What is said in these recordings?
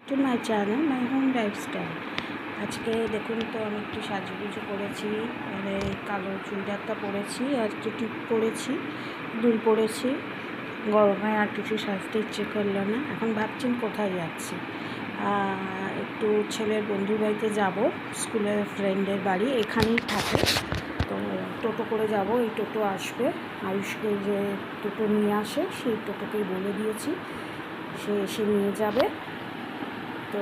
To my channel my home lifestyle. আজকে দেখুন তো আমি একটু সাজুগুজু করেছি, মানে কালো চুড়িদারটা পরেছি আর একটু টিপ পরেছি, দুল পরেছি। গরমে আর কিছু সাজতে ইচ্ছে করলো না। এখন ভাবছেন কোথায় যাচ্ছি। একটু ছেলের বন্ধুর বাড়িতে যাব, স্কুলের ফ্রেন্ডের বাড়ি এখানেই থাকে। তো টোটো করে যাব, এই টোটো আসবে, আয়ুষকে যে টোটো নিয়ে আসে সেই টোটোকেই বলে দিয়েছি, সে এসে নিয়ে যাবে। তো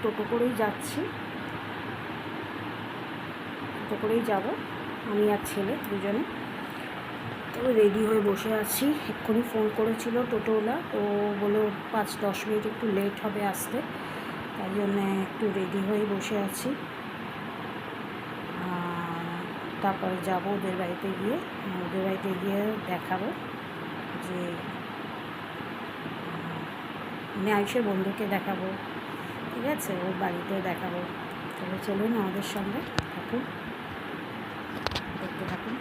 টোটো করেই যাচ্ছি, টোটো করেই যাব আমি আর ছেলে দুজনে। তো রেডি হয়ে বসে আছি। এক্ষুনি ফোন করেছিল টোটোওয়ালা, তো বলে 5-10 মিনিট একটু লেট হবে আসতে, তাই জন্যে একটু রেডি হয়ে বসে আছি। তারপরে যাব ওদের বাড়িতে গিয়ে দেখাবো যে আমি আয়ুষের বন্ধুকে দেখাবো, ঠিক আছে, ওর বাড়িতেও দেখাবো। তাহলে চলুন আমাদের সঙ্গে থাকুন, দেখতে থাকুন।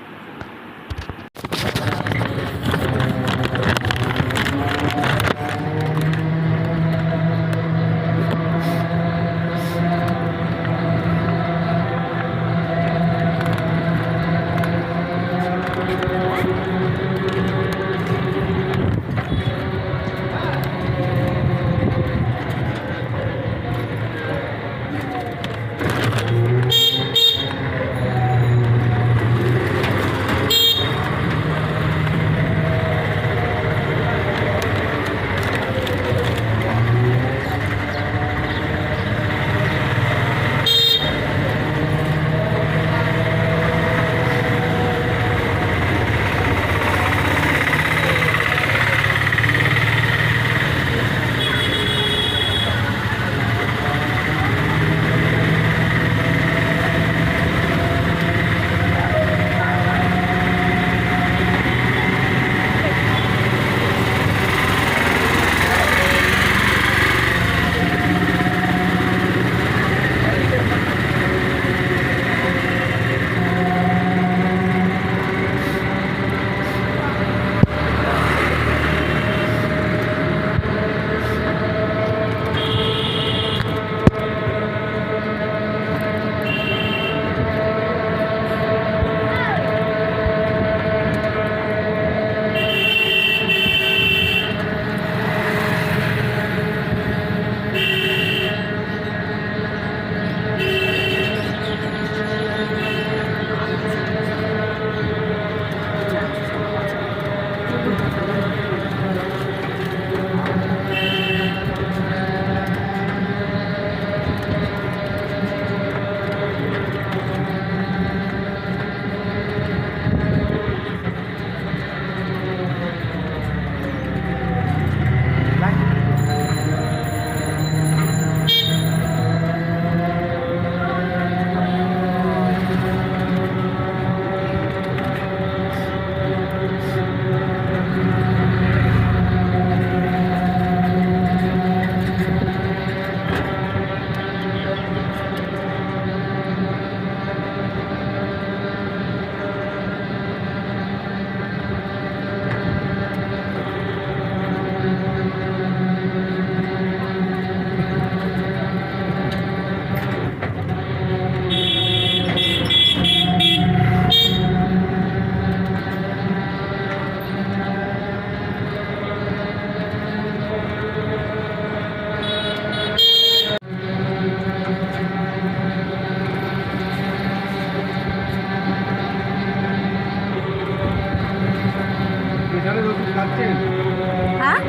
হ্যাঁ,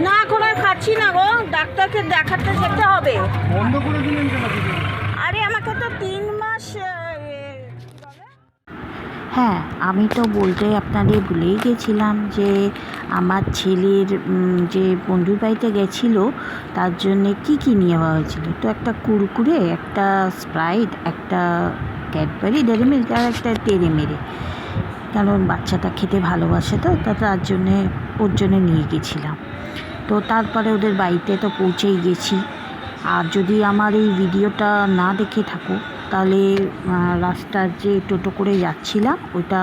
না এখন আর খাচ্ছি না গো, ডাক্তারকে দেখাতে যেতে হবে। বন্ধ করে দিলেন কেন? আরে আমাকে তো 3 মাস। হ্যাঁ, আমি তো বলতে আপনাদের ভুলেই গেছিলাম যে আমার ছেলের যে বন্ধুর বাড়িতে গেছিলো তার জন্যে কী নিয়ে যাওয়া হয়েছিল। তো একটা কুরকুরে, একটা স্প্রাইট, একটা ক্যাডবেরি ডেয়ারি মিল্ক আর একটা টেড়েমেড়ে, কারণ বাচ্চাটা খেতে ভালোবাসে, তো তার জন্যে ওর জন্যে নিয়ে গেছিলাম। তো তারপরে ওদের বাড়িতে তো পৌঁছেই গেছি। আর যদি আমার এই ভিডিওটা না দেখে থাকো তাহলে রাস্তার যে টোটো করে যাচ্ছিলাম ওটা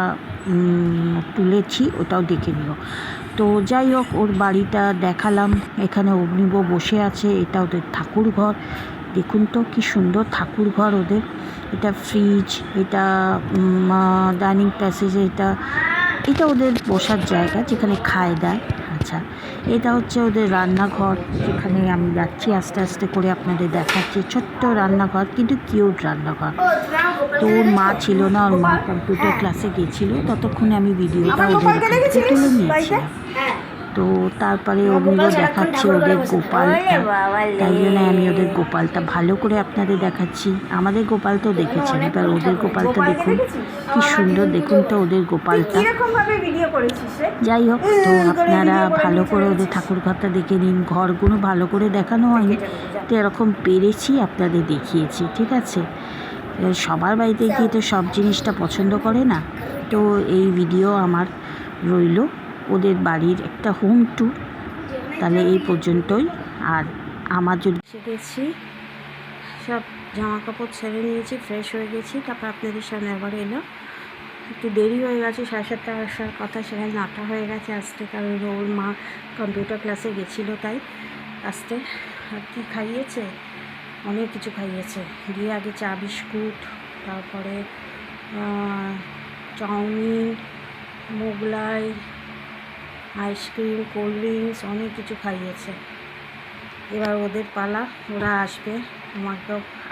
তুলেছি, ওটাও দেখে নিও। তো যাই হোক, ওর বাড়িটা দেখালাম। এখানে অগ্নিব বসে আছে, এটা ওদের ঠাকুর ঘর। দেখুন তো কি সুন্দর ঠাকুর ঘর ওদের। এটা ফ্রিজ, এটা ডাইনিং প্যাসেজ, এটা এটা ওদের বসার জায়গা যেখানে খায় দায়। আচ্ছা, এটা হচ্ছে ওদের রান্নাঘর, যেখানে আমি যাচ্ছি আস্তে আস্তে করে আপনাদের দেখাচ্ছি। ছোট্ট রান্নাঘর, কিন্তু কিউট রান্নাঘর। তো ওর মা ছিল না, ওর মা কম্পিউটার ক্লাসে গেছিলো, ততক্ষণে আমি ভিডিওটা ওদের তুলে নিয়েছিলাম। তো তারপরে অগ্নিব দেখাচ্ছে ওদের গোপালটা, তাই জন্য আমি ওদের গোপালটা ভালো করে আপনাদের দেখাচ্ছি। আমাদের গোপালটাও দেখেছেন, এবার ওদের গোপালটা দেখুন কি সুন্দর। দেখুন তো ওদের গোপালটা। যাই হোক, তো আপনারা ভালো করে ওদের ঠাকুর ঘরটা দেখে নিন। ঘরগুলো ভালো করে দেখানো হয়নি, তো এরকম পেরেছি আপনাদের দেখিয়েছি, ঠিক আছে। সবার বাড়িতে গিয়ে তো সব জিনিসটা পছন্দ করে না, তো এই ভিডিও আমার রইল ওদের বাড়ির একটা হোম ট্যুর। তাহলে এই পর্যন্তই। আর আমার যদি গেছি, সব জামা কাপড় ছেড়ে নিয়েছি, ফ্রেশ হয়ে গেছি, তারপর আপনাদের সামনে আবার এলো। একটু দেরি হয়ে গেছে, 7:30 আসার কথা, সেখানে 9টা হয়ে গেছে আসতে, কারণ ওর মা কম্পিউটার ক্লাসে গেছিলো তাই আসতে। আর কী খাইয়েছে, অনেক কিছু খাইয়েছে। গিয়ে আগে চা বিস্কুট, তারপরে chowmein, Mughlai, ice cream, cold drinks, অনেক কিছু খাইয়েছে। এবার ওদের পালা, ওরা আসবে,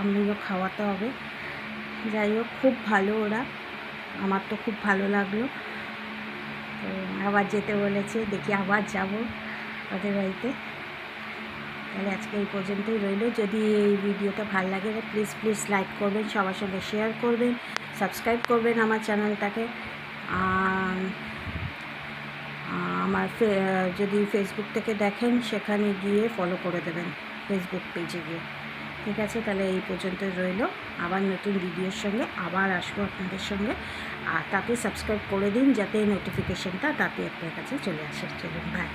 আমিও খাওয়াতে হবে। যাই হোক, খুব ভালো ওরা, আমার তো খুব ভালো লাগলো। তো আবার যেতে বলেছে, দেখি আবার যাব ওদের বাড়িতে। তাহলে আজকে এই পর্যন্তই রইল। যদি এই ভিডিওটা ভালো লাগে প্লিজ লাইক করবেন, সবার সঙ্গে শেয়ার করবেন, সাবস্ক্রাইব করবেন আমার চ্যানেলটাকে। আমার যদি ফেসবুক থেকে দেখেন, সেখানে গিয়ে ফলো করে দেবেন, ফেসবুক পেজে গিয়ে। ঠিক আছে, তাহলে এই পর্যন্তই রইল। আবার নতুন ভিডিওর সঙ্গে আবার আসবো আপনাদের সঙ্গে। আর তাকে সাবস্ক্রাইব করে দিন, যাতে নোটিফিকেশানটা তাতে আপনার কাছে চলে আসে। চলুন, বাই।